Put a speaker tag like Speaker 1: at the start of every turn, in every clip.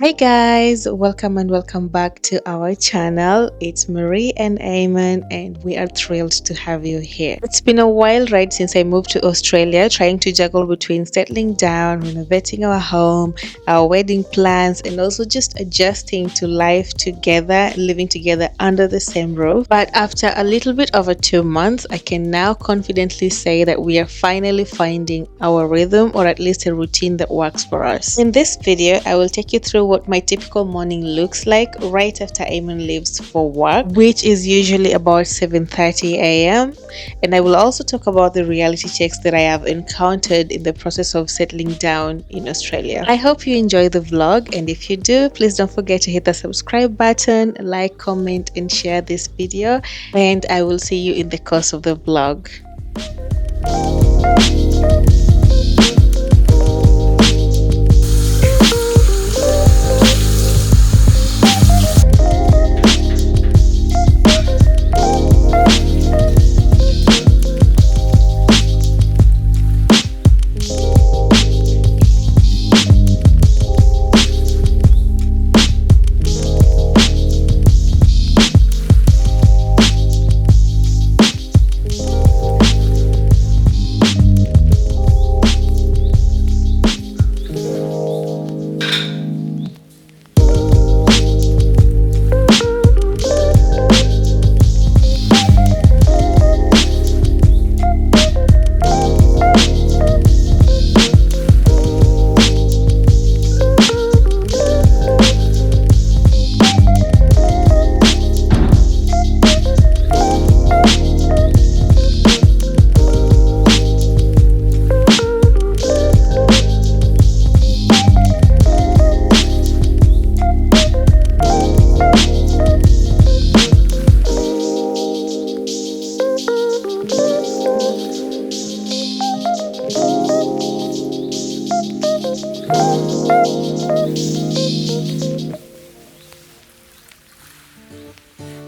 Speaker 1: Hi guys, welcome and welcome back to our channel. It's Marie and Eamonn and we are thrilled to have you here. It's been a wild ride since I moved to Australia, trying to juggle between settling down, renovating our home, our wedding plans, and also just adjusting to life together, living together under the same roof. But after a little bit over 2 months, I can now confidently say that we are finally finding our rhythm, or at least a routine that works for us. In this video, I will take you through what my typical morning looks like right after Eamonn leaves for work, which is usually about 7:30 a.m. And I will also talk about the reality checks that I have encountered in the process of settling down in Australia. I hope you enjoy the vlog, and if you do, please don't forget to hit the subscribe button, like, comment, and share this video. And I will see you in the course of the vlog.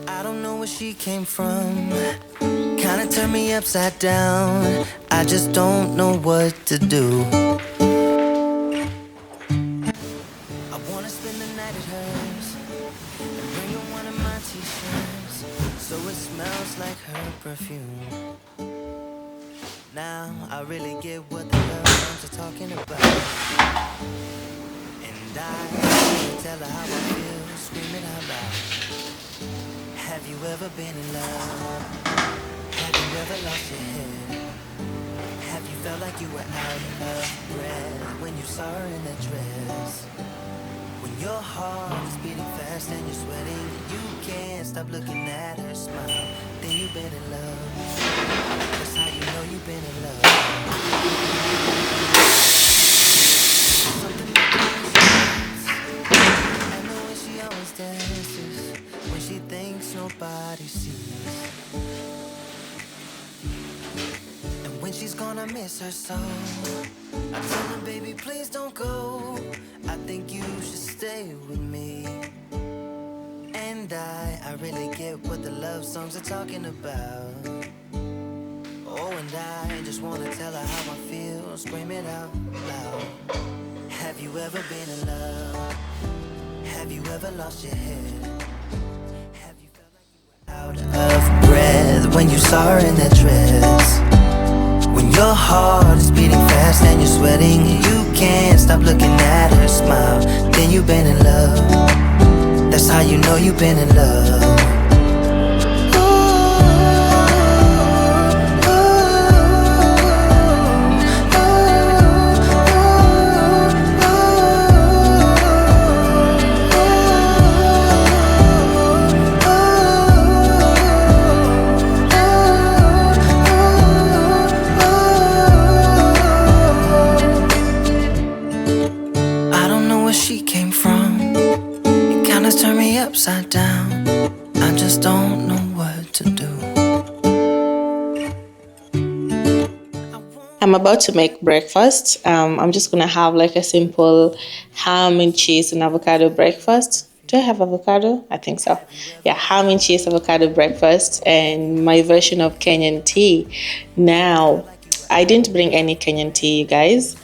Speaker 2: I don't know where she came from. Kinda turned me upside down. I just don't know what to do. I wanna spend the night at hers and bring her one of my t-shirts so it smells like her perfume. Now I really get what the love songs are talking about, and I wanna tell her how I feel, scream it out loud. Have you ever been in love? Have you ever lost your head? Have you felt like you were out of breath when you saw her in that dress? When your heart is beating fast and you're sweating, you can't stop looking at her smile, then you've been in love. That's how you know you've been in love. Something and the way she always dances when she thinks nobody sees. And when she's gone, I miss her so. I tell her, baby, please don't go. I think you should stay with me. And I really get what the love songs are talking about. Oh, and I just wanna tell her how I feel, scream it out loud. Have you ever been in love? Have you ever lost your head? Have you felt like you were out of breath when you saw her in that dress? When your heart is beating fast and you're sweating, you can't stop looking at her smile, then you've been in love. That's how you know you've been in love. Upside down, I just don't know what to do.
Speaker 1: I'm about to make breakfast. I'm just gonna have like a simple ham and cheese and avocado breakfast. Do I have avocado? I think so. Yeah, ham and cheese avocado breakfast and my version of Kenyan tea. Now, I didn't bring any Kenyan tea, you guys.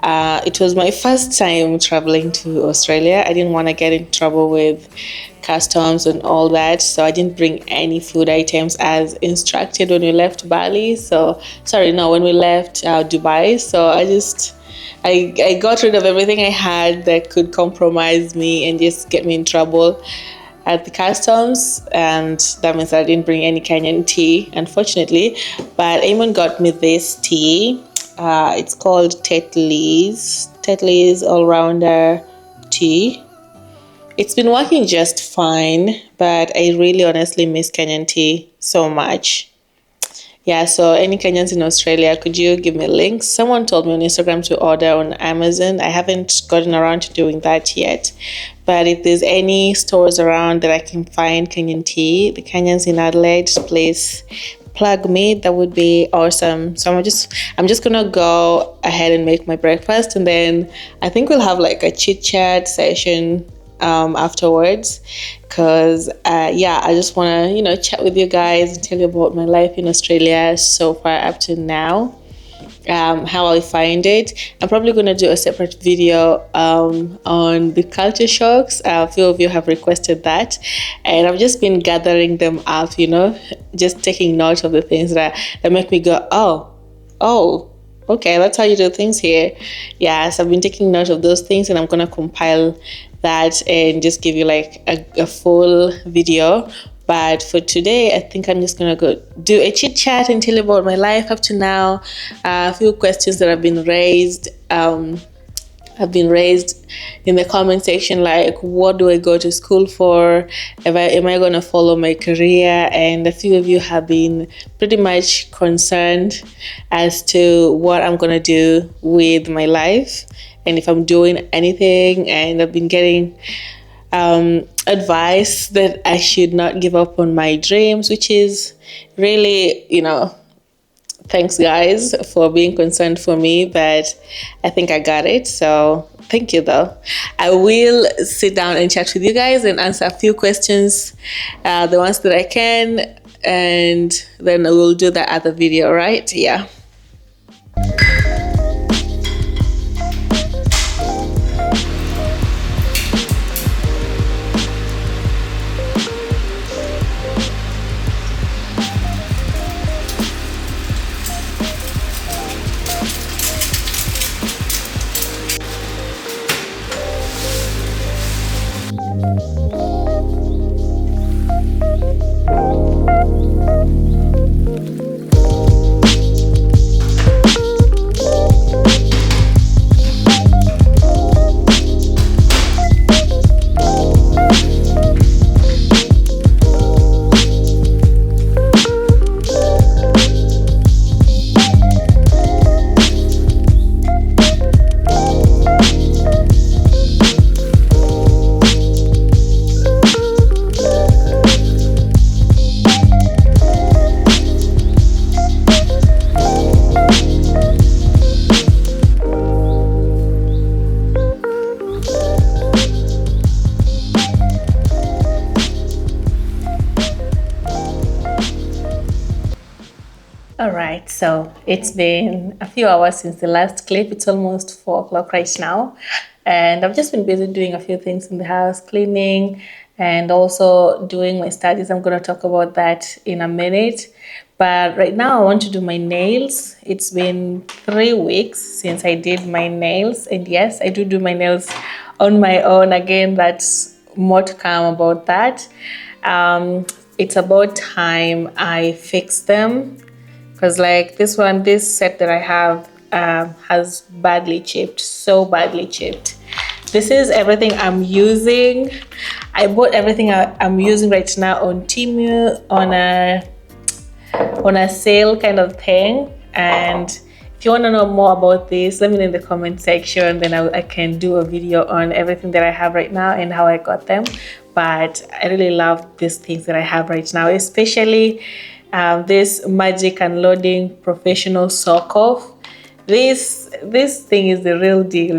Speaker 1: It was my first time traveling to Australia. I didn't want to get in trouble with customs and all that, so I didn't bring any food items as instructed when we left Bali. So, sorry, no, when we left Dubai. So I got rid of everything I had that could compromise me and just get me in trouble at the customs, and that means I didn't bring any Kenyan tea, unfortunately. But Eamonn got me this tea. It's called Tetley's All Rounder Tea. It's been working just fine, but I really honestly miss Kenyan tea so much. Yeah, so any Kenyans in Australia, could you give me links? Someone told me on Instagram to order on Amazon. I haven't gotten around to doing that yet. But if there's any stores around that I can find Kenyan tea, the Kenyans in Adelaide, please plug me. That would be awesome. So I'm just gonna go ahead and make my breakfast, and then I think we'll have like a chit chat session afterwards, because I just want to chat with you guys and tell you about my life in Australia so far up to now, how I find it. I'm probably going to do a separate video on the culture shocks. A few of you have requested that, and I've just been gathering them up, just taking note of the things that make me go, oh, okay, that's how you do things here. Yes, I've been taking note of those things, and I'm going to compile that and just give you like a full video. But for today, I think I'm just going to go do a chit chat and tell you about my life up to now. A few questions that have been raised. In the comment section, like, what do I go to school for? Am I going to follow my career? And a few of you have been pretty much concerned as to what I'm going to do with my life and if I'm doing anything. And I've been getting advice that I should not give up on my dreams, which is really, thanks guys for being concerned for me, but I think I got it. So thank you though. I will sit down and chat with you guys and answer a few questions, the ones that I can, and then I will do that other video, right? Yeah. All right, so it's been a few hours since the last clip. It's almost 4 o'clock right now, and I've just been busy doing a few things in the house, cleaning, and also doing my studies. I'm going to talk about that in a minute, but right now I want to do my nails. It's been 3 weeks since I did my nails, and yes, I do my nails on my own. Again, that's more to come about that. It's about time I fix them, because like this set that I have has badly chipped, so badly chipped. This is everything I'm using. I bought everything I'm using right now on Temu on a sale kind of thing. And if you want to know more about this, let me know in the comment section. Then I can do a video on everything that I have right now and how I got them. But I really love these things that I have right now, especially this Magic Unloading Professional Sock Off. This thing is the real deal,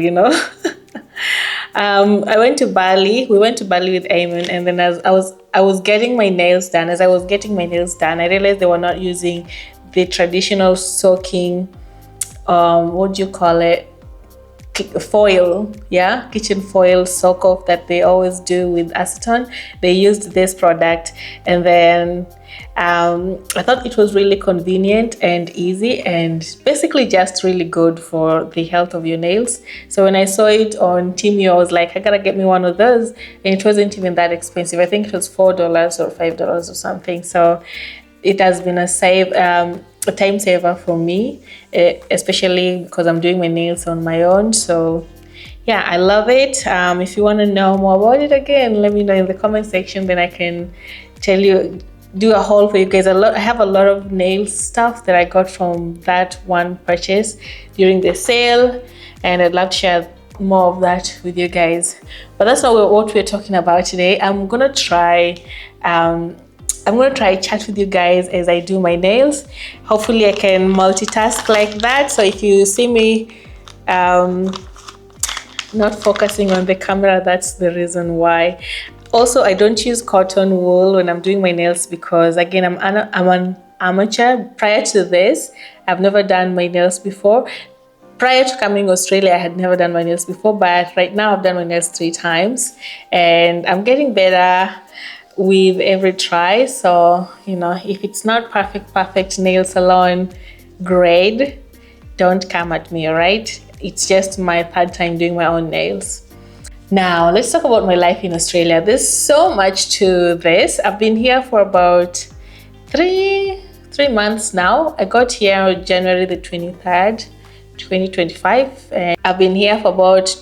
Speaker 1: I went to Bali. We went to Bali with Eamonn, and then as I was getting my nails done. As I was getting my nails done, I realized they were not using the traditional soaking what do you call it, foil, yeah, kitchen foil soak off that they always do with acetone. They used this product, and then I thought it was really convenient and easy, and basically just really good for the health of your nails. So when I saw it on Temu, I was like, I gotta get me one of those, and it wasn't even that expensive. I think it was $4 or $5 or something. So it has been a time saver for me, especially because I'm doing my nails on my own. So yeah, I love it. If you want to know more about it, again, let me know in the comment section, then I can tell you, do a haul for you guys. I have a lot of nail stuff that I got from that one purchase during the sale, and I'd love to share more of that with you guys. But that's not what we're talking about today. I'm gonna try chat with you guys as I do my nails. Hopefully I can multitask like that. So if you see me not focusing on the camera, that's the reason why. Also, I don't use cotton wool when I'm doing my nails because, again, I'm an amateur. Prior to this, I've never done my nails before. Prior to coming to Australia, I had never done my nails before, but right now I've done my nails 3 times, and I'm getting better with every try. So, you know, if it's not perfect nail salon grade, don't come at me, all right? It's just my 3rd time doing my own nails. Now, let's talk about my life in Australia. There's so much to this. I've been here for about three months now. I got here January the 23rd, 2025, and I've been here for about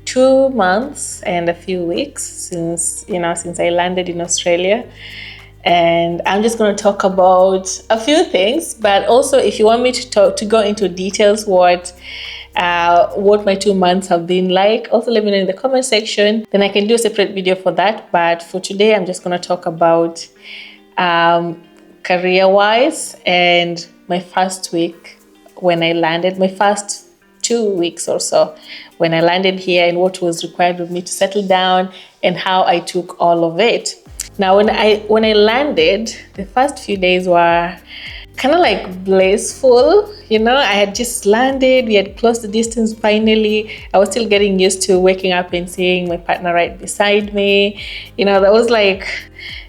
Speaker 1: 2 months and a few weeks since I landed in Australia. And I'm just going to talk about a few things, but also if you want me to go into details what my 2 months have been like, also let me know in the comment section, then I can do a separate video for that. But for today, I'm just going to talk about career-wise and my first week when I landed, my first 2 weeks or so when I landed here, and what was required of me to settle down and how I took all of it. Now, when I landed, the first few days were kind of like blissful. You know, I had just landed, we had closed the distance finally. I was still getting used to waking up and seeing my partner right beside me. You know, that was like,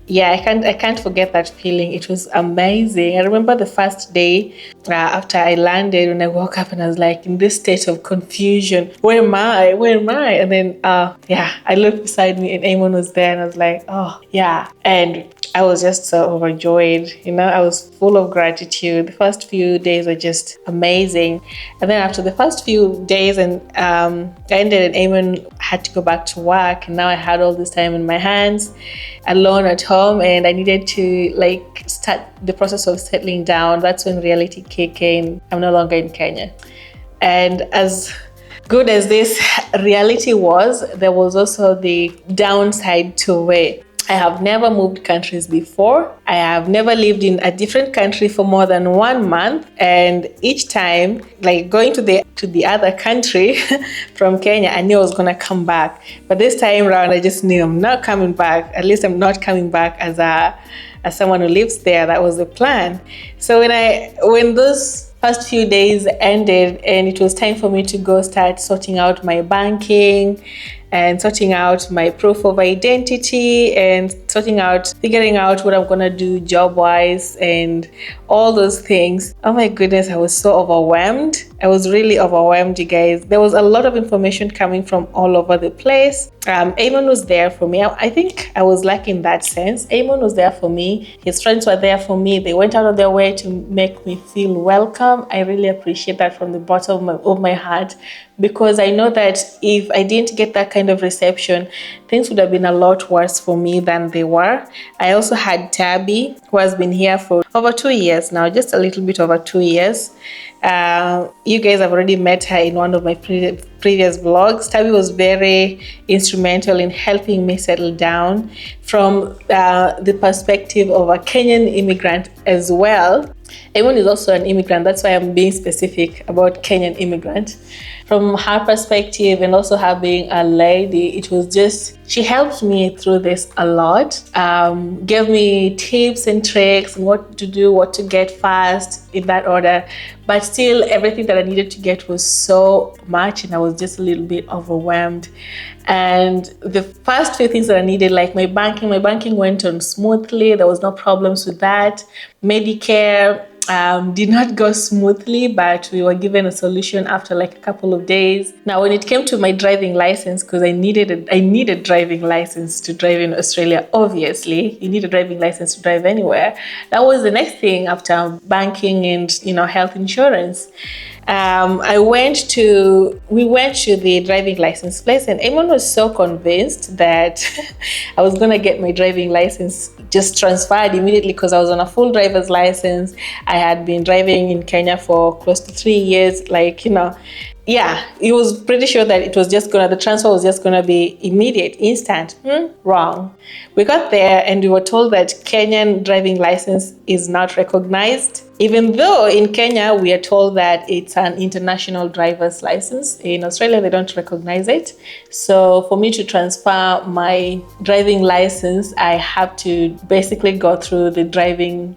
Speaker 1: yeah, I can't forget that feeling. It was amazing. I remember the first day after I landed, when I woke up and I was like in this state of confusion. Where am I? And then, I looked beside me and Eamonn was there, and I was like, oh, yeah. And I was just so overjoyed. You know, I was full of gratitude. The first few days were just amazing. And then after the first few days, and I ended, and Eamonn had to go back to work, and now I had all this time in my hands alone at home, and I needed to like start the process of settling down. That's when reality kicked in. I'm no longer in Kenya. And as good as this reality was, there was also the downside to it. I have never moved countries before. I have never lived in a different country for more than 1 month. And each time, like going to the other country from Kenya, I knew I was gonna come back. But this time around, I just knew I'm not coming back. At least I'm not coming back as someone who lives there. That was the plan. So when those first few days ended and it was time for me to go start sorting out my banking and sorting out my proof of identity and figuring out what I'm gonna do job-wise and all those things. Oh my goodness, I was so overwhelmed. I was really overwhelmed, you guys. There was a lot of information coming from all over the place. Eamonn was there for me. I think I was lucky in that sense. Eamonn was there for me. His friends were there for me. They went out of their way to make me feel welcome. I really appreciate that from the bottom of my heart, because I know that if I didn't get that kind of reception, things would have been a lot worse for me than they were. I also had Tabby, who has been here for over 2 years now, just a little bit over 2 years. You guys have already met her in one of my previous vlogs. Tabby was very instrumental in helping me settle down from the perspective of a Kenyan immigrant as well. Eamonn is also an immigrant. That's why I'm being specific about Kenyan immigrant. From her perspective, and also her being a lady, it was just, she helped me through this a lot. Gave me tips and tricks and what to do, what to get fast, in that order. But still, everything that I needed to get was so much, and I was just a little bit overwhelmed. And the first few things that I needed, like my banking went on smoothly. There was no problems with that. Medicare did not go smoothly, but we were given a solution after like a couple of days. Now, when it came to my driving license, because I needed driving license to drive in Australia. Obviously, you need a driving license to drive anywhere. That was the next thing after banking and health insurance. We went to the driving license place, and Eamonn was so convinced that I was going to get my driving license just transferred immediately because I was on a full driver's license. I had been driving in Kenya for close to 3 years, yeah, he was pretty sure that the transfer was just gonna be immediate, instant. Wrong. We got there and we were told that Kenyan driving license is not recognized, even though in Kenya we are told that it's an international driver's license. In Australia, they don't recognize it. So for me to transfer my driving license, I have to basically go through the driving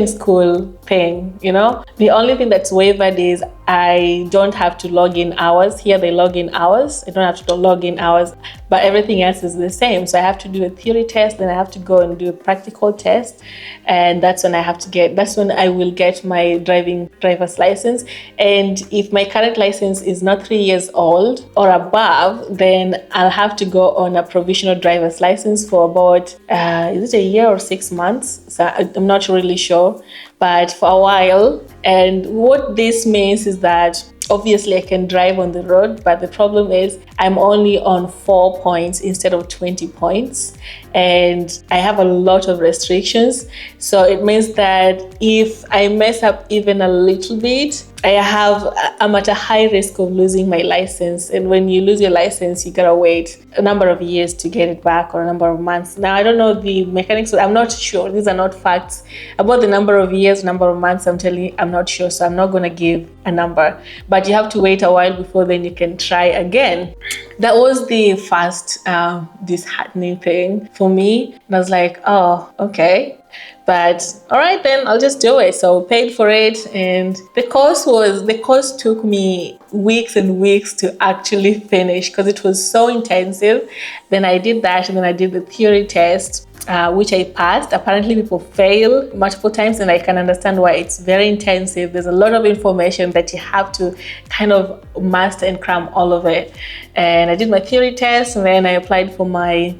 Speaker 1: school thing. The only thing that's waived is I don't have to log in hours. Here they log in hours. I don't have to log in hours, but everything else is the same. So I have to do a theory test, then I have to go and do a practical test, and that's when I will get my driver's license. And if my current license is not 3 years old or above, then I'll have to go on a provisional driver's license for about is it a year or 6 months? So I'm not really sure, but for a while. And what this means is that obviously I can drive on the road, but the problem is I'm only on 4 points instead of 20 points. And I have a lot of restrictions. So it means that if I mess up even a little bit, I'm at a high risk of losing my license. And when you lose your license, you gotta wait a number of years to get it back, or a number of months. Now, I don't know the mechanics, but I'm not sure. These are not facts. About the number of years, number of months, I'm telling you, I'm not sure. So I'm not gonna give a number. But you have to wait a while before then you can try again. That was the first disheartening thing for me. And I was like, oh, okay. But all right, then I'll just do it. So paid for it, and the course took me weeks and weeks to actually finish because it was so intensive. Then I did that, and then I did the theory test, which I passed. Apparently people fail multiple times, and I can understand why. It's very intensive. There's a lot of information that you have to kind of master and cram all of it. And I did my theory test, and then I applied for my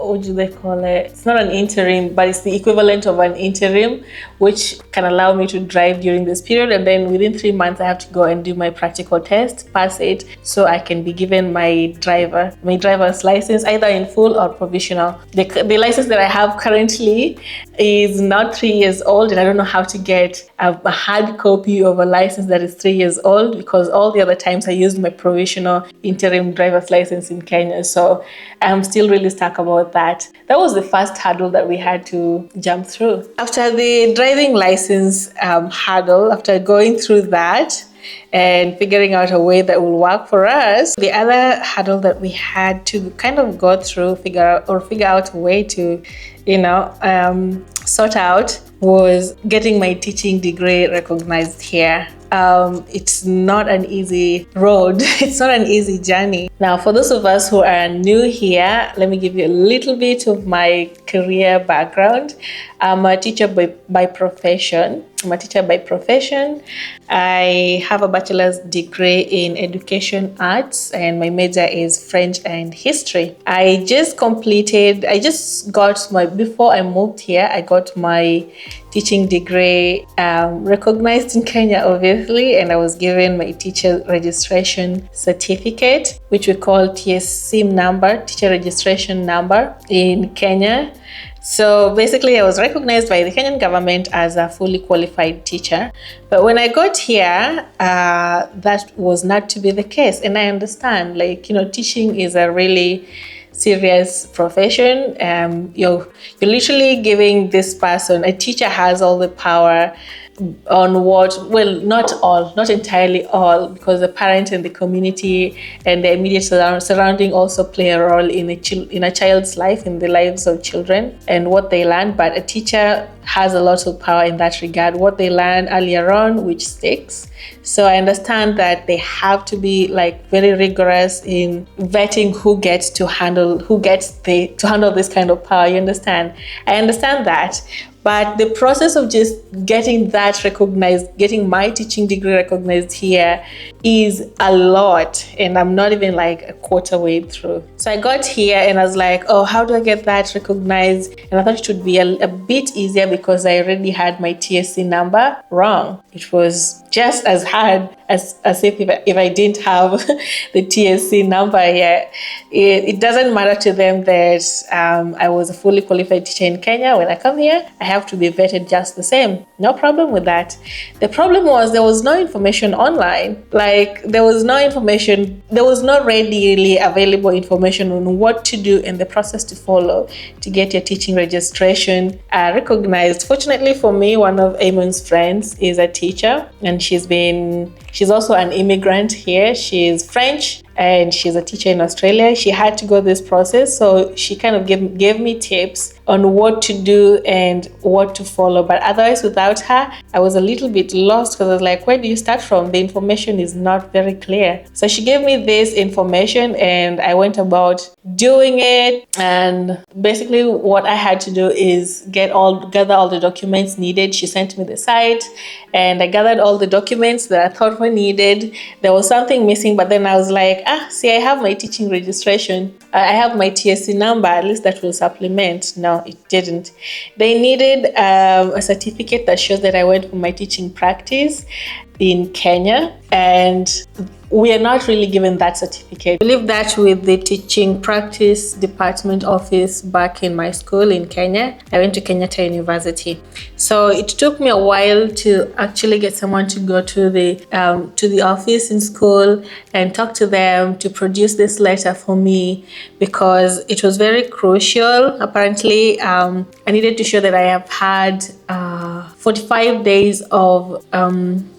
Speaker 1: what do they call it? It's not an interim, but it's the equivalent of an interim, which can allow me to drive during this period. And then within 3 months, I have to go and do my practical test, pass it, so I can be given my driver's license, either in full or provisional. The license that I have currently is not 3 years old, and I don't know how to get a hard copy of a license that is 3 years old, because all the other times I used my provisional interim driver's license in Kenya. So I'm still really stuck about that. That was the first hurdle that we had to jump through. After the driving license hurdle, after going through that and figuring out a way that will work for us, the other hurdle that we had to kind of go through, figure out a way to, sort out, was getting my teaching degree recognized here. It's not an easy road. It's not an easy journey. Now, for those of us who are new here, let me give you a little bit of my career background. I'm a teacher by profession. I have a bachelor's degree in education arts, and my major is French and history. Before I moved here, I got my teaching degree recognized in Kenya, obviously, and I was given my teacher registration certificate, which we call TSC number, teacher registration number in Kenya. So basically, I was recognized by the Kenyan government as a fully qualified teacher. But when I got here, that was not to be the case. And I understand, teaching is a really serious profession. You're literally giving this person, a teacher has all the power on what, well, not entirely all, because the parent and the community and the immediate surrounding also play a role in a child's life, in the lives of children and what they learn. But a teacher has a lot of power in that regard. What they learn earlier on, which sticks. So I understand that they have to be like very rigorous in vetting who gets to handle this kind of power. You understand? I understand that. But the process of just getting that recognized, getting my teaching degree recognized here, is a lot. And I'm not even like a quarter way through. So I got here and I was like, oh, how do I get that recognized? And I thought it would be a bit easier because I already had my TSC number. Wrong. It was just as hard as if I didn't have the TSC number here. It doesn't matter to them that I was a fully qualified teacher in Kenya. When I come here, I have to be vetted just the same. No problem with that. The problem was there was no information online. Like there was no readily available information on what to do and the process to follow to get your teaching registration recognized. Fortunately for me, one of Eamonn's friends is a teacher, and she's also an immigrant here. She's French and she's a teacher in Australia. She had to go this process, so she kind of gave me tips on what to do and what to follow. But otherwise, without her, I was a little bit lost because I was like, where do you start from? The information is not very clear. So she gave me this information and I went about doing it. And basically what I had to do is gather all the documents needed. She sent me the site and I gathered all the documents that I thought were needed. There was something missing, but then I was like, see, I have my teaching registration. I have my TSC number, at least that will supplement. No, it didn't. They needed a certificate that shows that I went for my teaching practice in Kenya, and we are not really given that certificate. I believe that with the teaching practice department office back in my school in Kenya. I went to Kenyatta University. So it took me a while to actually get someone to go to the office in school and talk to them to produce this letter for me, because it was very crucial. Apparently, I needed to show that I have had 45 days of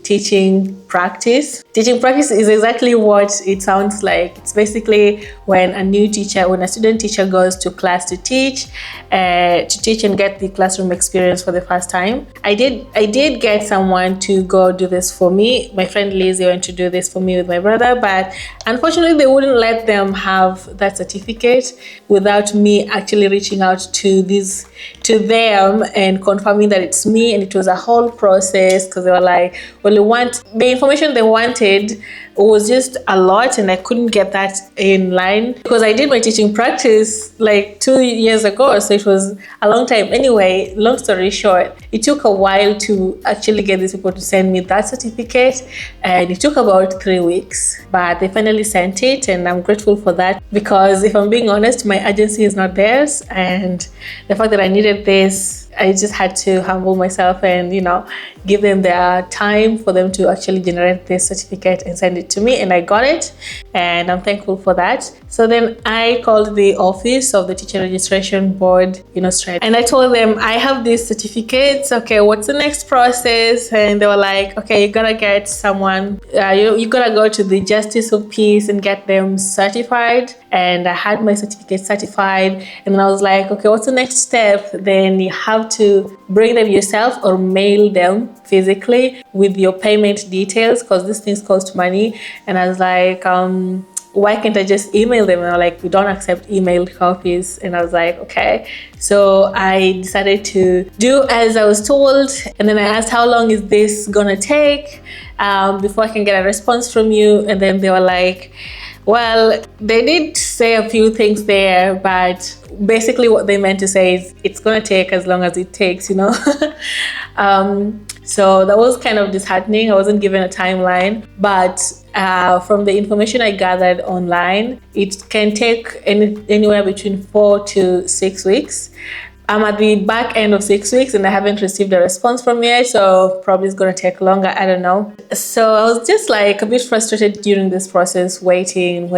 Speaker 1: teaching practice. Teaching practice is exactly what it sounds like. It's basically when a student teacher goes to class to teach and get the classroom experience for the first time. I did get someone to go do this for me. My friend Lizzie went to do this for me with my brother, but unfortunately they wouldn't let them have that certificate without me actually reaching out to them and confirming that it's me. And it was a whole process because they were like, well, the information they wanted was just a lot, and I couldn't get that in line because I did my teaching practice like 2 years ago, so it was a long time. Anyway, long story short, it took a while to actually get these people to send me that certificate, and it took about 3 weeks, but they finally sent it, and I'm grateful for that, because if I'm being honest, my agency is not theirs, and the fact that I needed this, I just had to humble myself and, give them their time for them to actually generate this certificate and send it to me. And I got it, and I'm thankful for that. So then I called the office of the Teacher Registration Board in Australia, and I told them, I have these certificates. Okay, what's the next process? And they were like, okay, you gotta get someone, you gotta go to the Justice of Peace and get them certified. And I had my certificate certified, and then I was like, okay, what's the next step? Then you have to bring them yourself or mail them physically with your payment details, because these things cost money. And I was like, why can't I just email them? And they're like, we don't accept emailed copies. And I was like, okay. So I decided to do as I was told. And then I asked, how long is this gonna take before I can get a response from you? And then they were like, well, they did say a few things there, but basically what they meant to say is it's going to take as long as it takes, So that was kind of disheartening. I wasn't given a timeline, but from the information I gathered online, it can take anywhere between 4 to 6 weeks. I'm at the back end of 6 weeks and I haven't received a response from yet, so probably it's gonna take longer. I don't know. So I was just like a bit frustrated during this process, waiting,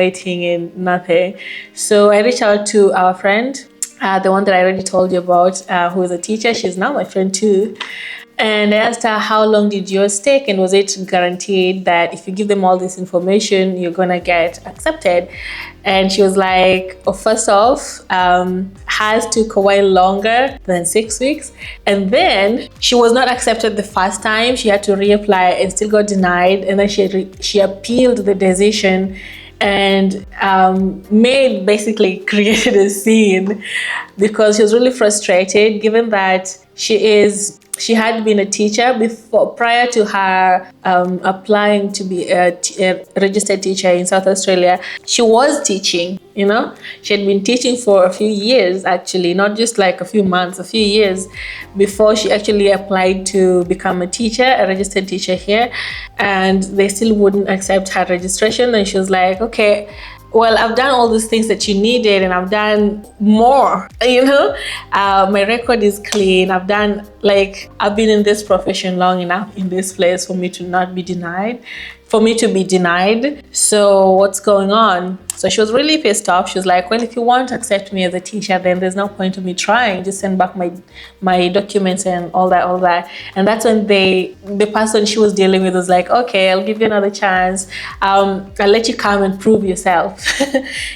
Speaker 1: and nothing. So I reached out to our friend, the one that I already told you about, who is a teacher. She's now my friend too. And I asked her, how long did yours take? And was it guaranteed that if you give them all this information, you're going to get accepted? And she was like, oh, first off, hers took a while longer than 6 weeks. And then she was not accepted the first time. She had to reapply and still got denied. And then she appealed the decision and basically created a scene because she was really frustrated given that she had been a teacher before, prior to her applying to be a registered teacher in South Australia. She was teaching, you know. She had been teaching for a few years, actually, not just like a few months, a few years before she actually applied to become a teacher, a registered teacher here. And they still wouldn't accept her registration. And she was like, okay, well, I've done all those things that you needed and I've done more, you know. My record is clean. I've been in this profession long enough in this place for me to not be denied, for me to be denied. So what's going on? So she was really pissed off. She was like, well, if you want to accept me as a teacher, then there's no point of me trying. Just send back my documents and all that. And that's when the person she was dealing with was like, okay, I'll give you another chance. I'll let you come and prove yourself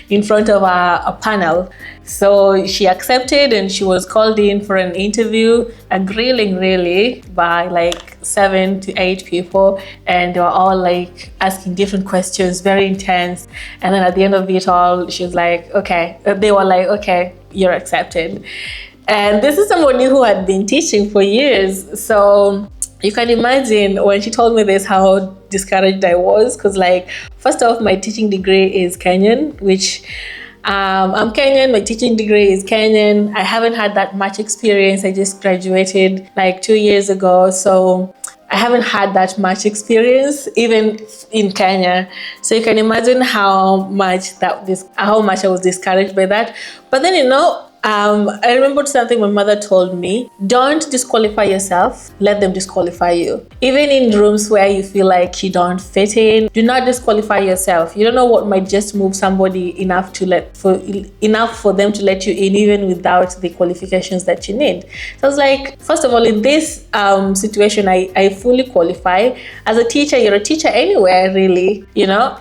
Speaker 1: in front of a panel. So she accepted and she was called in for an interview, a grilling really by like 7 to 8 people, and they were all like asking different questions, very intense. And then at the end of it all, she was like, okay, they were like, okay, you're accepted. And this is somebody who had been teaching for years. So you can imagine when she told me this, how discouraged I was. Because like, first off, my teaching degree is Kenyan, which I'm Kenyan, my teaching degree is Kenyan. I haven't had that much experience. I just graduated like 2 years ago. So I haven't had that much experience even in Kenya. So you can imagine how much I was discouraged by that. But then, you know, I remembered something my mother told me. Don't disqualify yourself, let them disqualify you. Even in rooms where you feel like you don't fit in, do not disqualify yourself. You don't know what might just move somebody enough for them to let you in, even without the qualifications that you need. So I was like, first of all, in this situation, I fully qualify. As a teacher, you're a teacher anywhere, really, you know.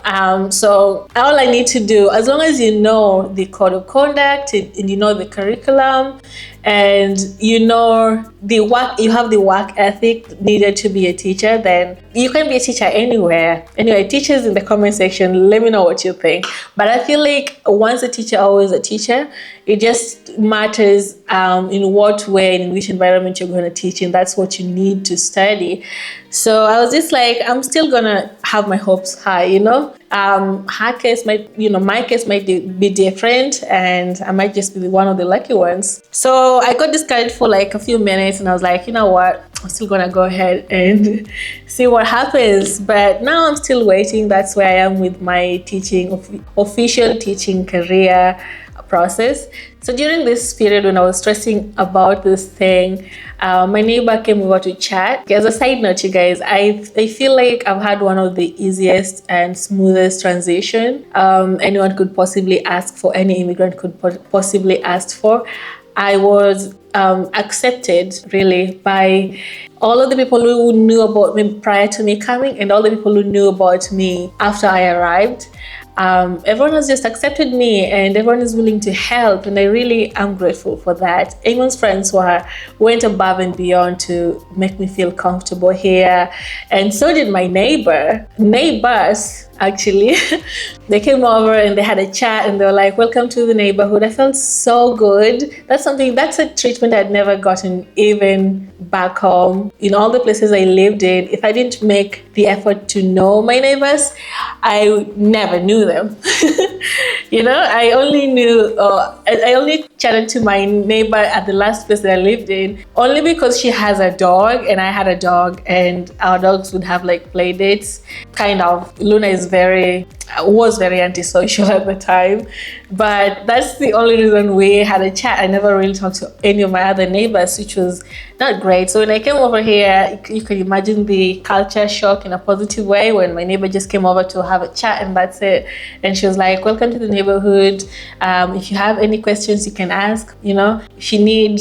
Speaker 1: So all I need to do, as long as you know the code of conduct and you know the curriculum and you know the work, you have the work ethic needed to be a teacher, then you can be a teacher anywhere. Anyway, teachers in the comment section, let me know what you think. But I feel like once a teacher, always a teacher. It just matters in what way and in which environment you're going to teach in. That's what you need to study. So I was just like, I'm still gonna have my hopes high, you know. My case might be different, and I might just be one of the lucky ones. So I got discouraged for like a few minutes, and I was like, you know what, I'm still gonna go ahead and see what happens. But now I'm still waiting. That's where I am with my official teaching career process. So during this period when I was stressing about this thing, my neighbor came over to chat. As a side note, you guys, I feel like I've had one of the easiest and smoothest transition anyone could possibly ask for, any immigrant could possibly ask for. I was accepted really by all of the people who knew about me prior to me coming and all the people who knew about me after I arrived. Everyone has just accepted me and everyone is willing to help, and I really am grateful for that. Eamonn's friends went above and beyond to make me feel comfortable here, and so did my neighbors actually. They came over and they had a chat and they were like, welcome to the neighborhood. I felt so good. That's a treatment I'd never gotten even back home. In all the places I lived in, if I didn't make the effort to know my neighbors, I never knew them. You know, I only chatted to my neighbor at the last place that I lived in only because she has a dog and I had a dog, and our dogs would have like play dates. Kind of. Luna is very was very antisocial at the time, but that's the only reason we had a chat. I never really talked to any of my other neighbors, which was not great. So when I came over here, you can imagine the culture shock in a positive way when my neighbor just came over to have a chat and that's it. And she was like, welcome to the neighborhood. If you have any questions, you can ask. If you need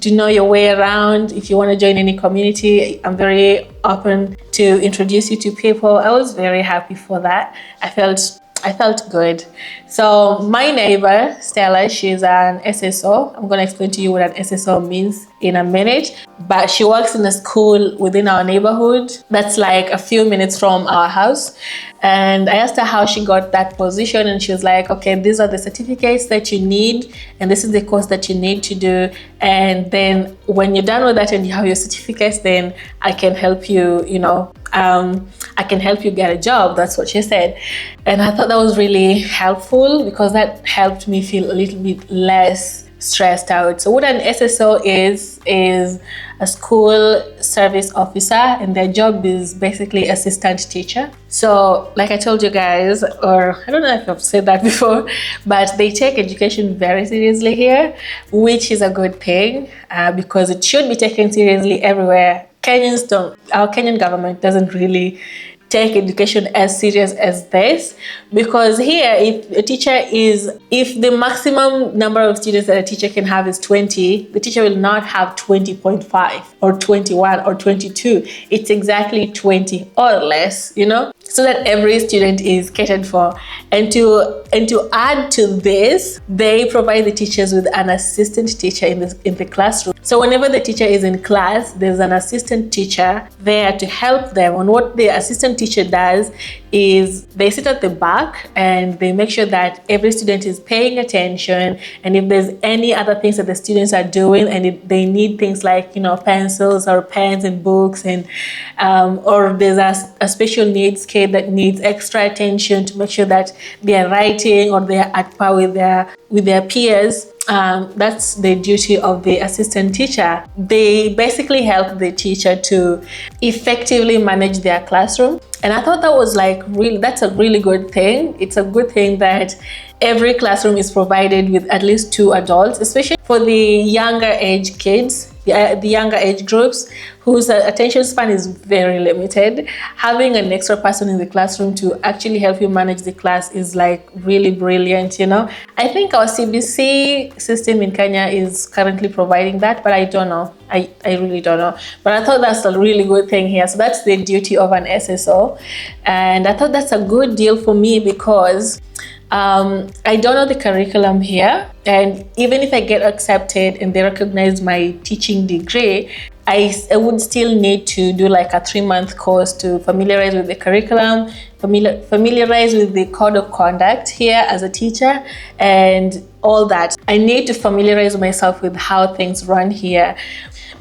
Speaker 1: to know your way around, if you want to join any community, I'm very open to introduce you to people. I was very happy for that. I felt good. So my neighbor, Stella, she's an SSO. I'm going to explain to you what an SSO means in a minute. But she works in a school within our neighborhood that's like a few minutes from our house. And I asked her how she got that position, and she was like, okay, these are the certificates that you need, and this is the course that you need to do. And then when you're done with that and you have your certificates, then I can help you, I can help you get a job. That's what she said. And I thought that was really helpful because that helped me feel a little bit less stressed out. So what an SSO is a school service officer, and their job is basically assistant teacher. So like I told you guys, or I don't know if I've said that before, but they take education very seriously here, which is a good thing because it should be taken seriously everywhere. Our Kenyan government doesn't really take education as serious as this, because here if the maximum number of students that a teacher can have is 20, the teacher will not have 20.5 or 21 or 22. It's exactly 20 or less, so that every student is catered for. And to add to this, they provide the teachers with an assistant teacher in the classroom. So whenever the teacher is in class, there's an assistant teacher there to help them. And what the assistant teacher does is they sit at the back and they make sure that every student is paying attention. And if there's any other things that the students are doing and they need things like, pencils or pens and books, and or there's a special needs kid that needs extra attention to make sure that they are writing or they are at par with their peers, that's the duty of the assistant teacher. They basically help the teacher to effectively manage their classroom. And I thought that was that's a really good thing. It's a good thing that every classroom is provided with at least 2 adults, especially for the younger age kids, the younger age groups whose attention span is very limited. Having an extra person in the classroom to actually help you manage the class is really brilliant, I think our CBC system in Kenya is currently providing that, but I don't know. I really don't know. But I thought that's a really good thing here. So that's the duty of an SSO. And I thought that's a good deal for me because I don't know the curriculum here, and even if I get accepted and they recognize my teaching degree, I would still need to do a 3-month course to familiarize with the curriculum, familiarize with the code of conduct here as a teacher, and all that. I need to familiarize myself with how things run here.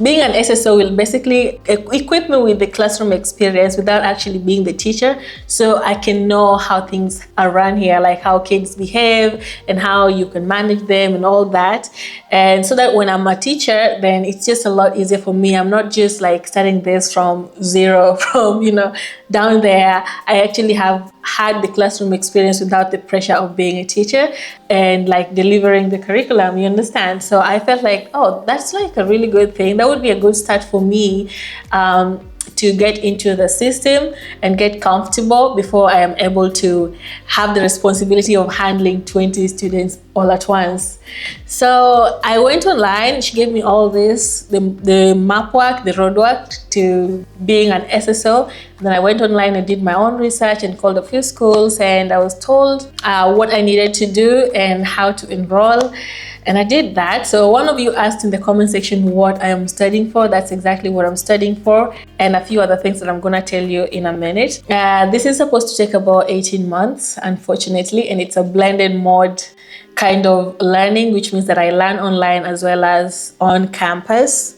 Speaker 1: Being an SSO will basically equip me with the classroom experience without actually being the teacher, so I can know how things are run here, like how kids behave and how you can manage them and all that. And so that when I'm a teacher, then it's just a lot easier for me. I'm not just starting this from zero, from down there. I actually have had the classroom experience without the pressure of being a teacher and delivering the curriculum, you understand? So I felt that's a really good thing. That would be a good start for me to get into the system and get comfortable before I am able to have the responsibility of handling 20 students all at once. So I went online. She gave me all this, the map work, the road work to being an SSO. Then I went online and did my own research and called a few schools, and I was told what I needed to do and how to enroll. And I did that. So one of you asked in the comment section what I am studying for. That's exactly what I'm studying for, and a few other things that I'm going to tell you in a minute. This is supposed to take about 18 months, unfortunately, and it's a blended mode kind of learning, which means that I learn online as well as on campus.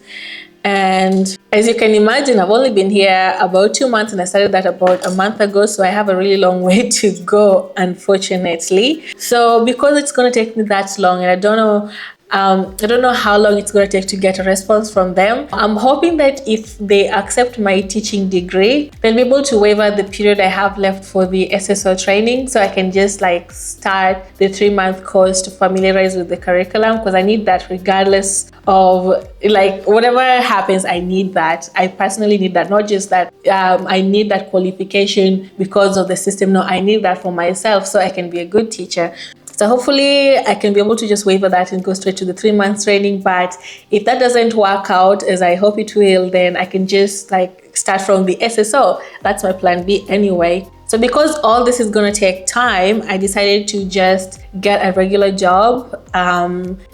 Speaker 1: And as you can imagine, I've only been here about 2 months, and I started that about a month ago. So I have a really long way to go, unfortunately. So because it's going to take me that long, and I don't know I don't know how long it's going to take to get a response from them. I'm hoping that if they accept my teaching degree, they'll be able to waiver the period I have left for the SSO training, so I can just like start the 3-month course to familiarize with the curriculum, because I need that regardless of like whatever happens. I need that. I personally need that. Not just that I need that qualification because of the system. No, I need that for myself so I can be a good teacher. So hopefully I can be able to just waiver that and go straight to the 3-month training. But if that doesn't work out as I hope it will, then I can just like start from the SSO. That's my plan B anyway. So because all this is going to take time, I decided to just get a regular job,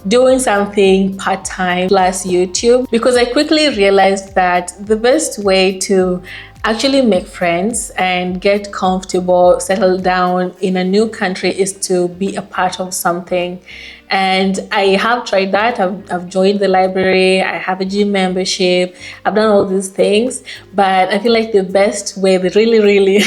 Speaker 1: doing something part-time plus YouTube, because I quickly realized that the best way to actually make friends and get comfortable, settle down in a new country is to be a part of something. And I have tried that. I've joined the library, I have a gym membership, I've done all these things, but I feel like the best way, the really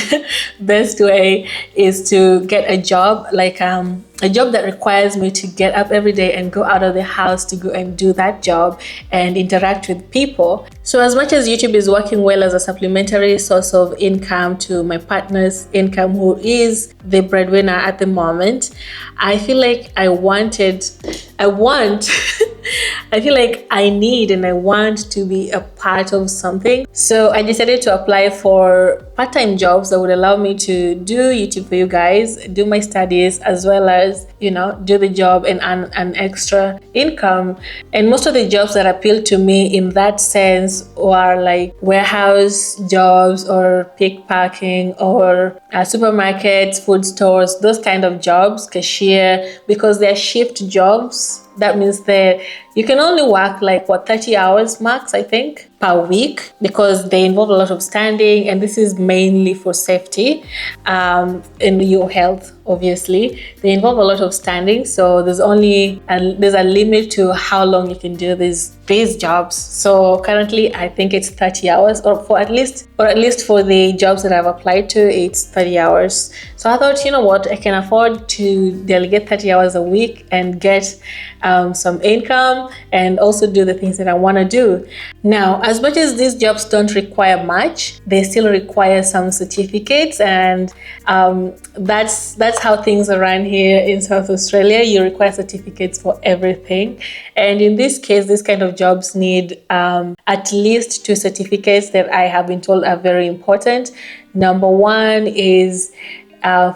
Speaker 1: best way, is to get a job, like a job that requires me to get up every day and go out of the house to go and do that job and interact with people. So as much as YouTube is working well as a supplementary source of income to my partner's income, who is the breadwinner at the moment, I feel like I feel like I need and I want to be a part of something. So I decided to apply for part-time jobs that would allow me to do YouTube for you guys, do my studies, as well as, you know, do the job and earn an extra income. And most of the jobs that appealed to me in that sense were like warehouse jobs or pick packing or supermarkets, food stores, those kind of jobs, cashier, because they're shift jobs. That means that you can only work like 30 hours max, I think, per week, because they involve a lot of standing, and this is mainly for safety and your health. Obviously, they involve a lot of standing, so there's a limit to how long you can do these jobs. So currently, I think it's 30 hours, or at least for the jobs that I've applied to, it's 30 hours. So I thought, you know what, I can afford to delegate 30 hours a week and get some income and also do the things that I want to do. Now, as much as these jobs don't require much, they still require some certificates, and that's how things are run here in South Australia. You require certificates for everything, and in this case, this kind of jobs need at least 2 certificates that I have been told are very important. Number one is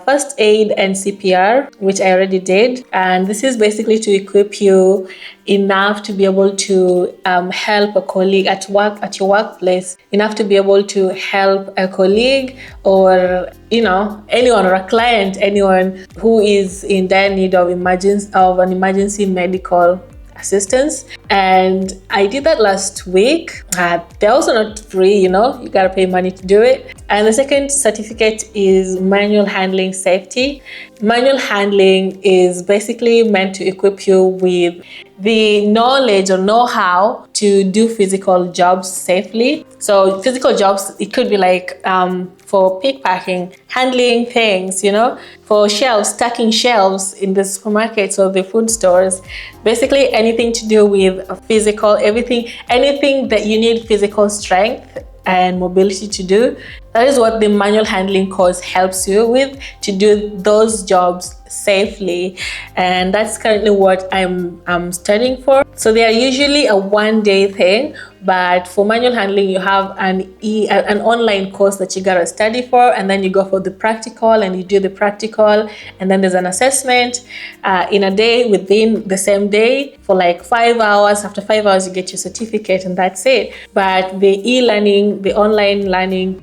Speaker 1: first aid and CPR, which I already did, and this is basically to equip you enough to be able to help a colleague at your workplace, enough to be able to help a colleague or, you know, anyone, or a client, anyone who is in dire need of an emergency medical assistance. And I did that last week. They're also not free, you know, you gotta pay money to do it. And the second certificate is manual handling safety. Manual handling is basically meant to equip you with the knowledge or know-how to do physical jobs safely. So physical jobs, it could be like for pick packing, handling things, you know, for shelves, stacking shelves in the supermarkets or the food stores. Basically anything to do with physical, anything that you need physical strength and mobility to do. That is what the manual handling course helps you with, to do those jobs safely. And that's currently what I'm studying for. So they are usually a one-day thing, but for manual handling you have an online course that you gotta study for, and then you go for the practical and you do the practical, and then there's an assessment in a day, within the same day, for like 5 hours. After 5 hours you get your certificate, and that's it. But the e-learning, the online learning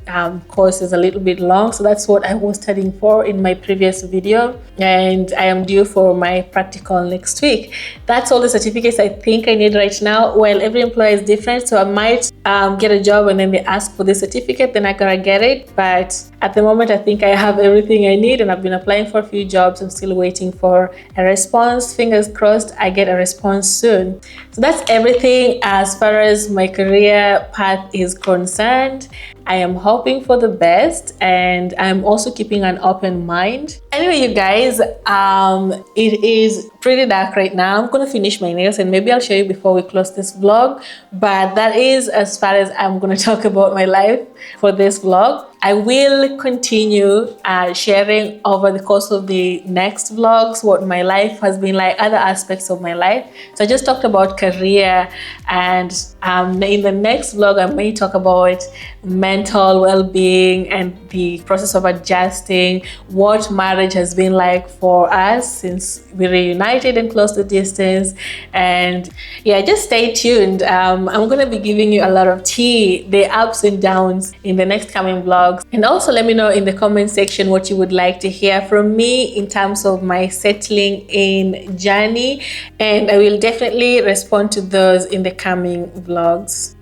Speaker 1: course is a little bit long, so that's what I was studying for in my previous video, and I am due for my practical next week. That's all the certificates I think I need right now. Well, every employer is different, so I might get a job and then they ask for the certificate, then I gotta get it. But At the moment, I think I have everything I need, and I've been applying for a few jobs. I'm still waiting for a response. Fingers crossed I get a response soon. So that's everything as far as my career path is concerned. I am hoping for the best, and I'm also keeping an open mind. Anyway, you guys, it is pretty dark right now. I'm gonna finish my nails, and maybe I'll show you before we close this vlog. But that is as far as I'm gonna talk about my life for this vlog. I will continue sharing over the course of the next vlogs what my life has been like, other aspects of my life. So I just talked about career, and in the next vlog I may talk about mental well-being and the process of adjusting, what marriage has been like for us since we reunited and closed the distance. And yeah, just stay tuned. I'm going to be giving you a lot of tea, the ups and downs in the next coming vlogs. And also let me know in the comment section what you would like to hear from me in terms of my settling in journey, and I will definitely respond to those in the coming vlogs.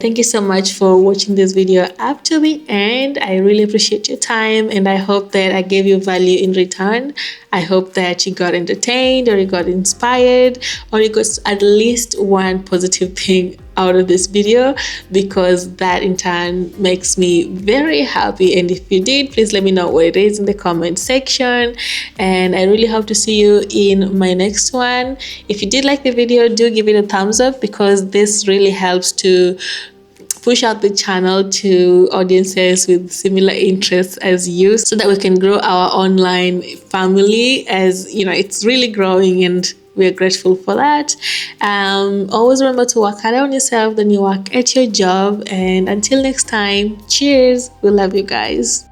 Speaker 1: Thank you so much for watching this video up to the end. I really appreciate your time, and I hope that I gave you value in return. I hope that you got entertained, or you got inspired, or you got at least one positive thing out of this video, because that in turn makes me very happy. And if you did, please let me know what it is in the comment section, and I really hope to see you in my next one. If you did like the video, do give it a thumbs up, because this really helps to push out the channel to audiences with similar interests as you, so that we can grow our online family. As you know, it's really growing, and we're grateful for that. Always remember to work harder on yourself than you work at your job. And until next time, cheers. We love you guys.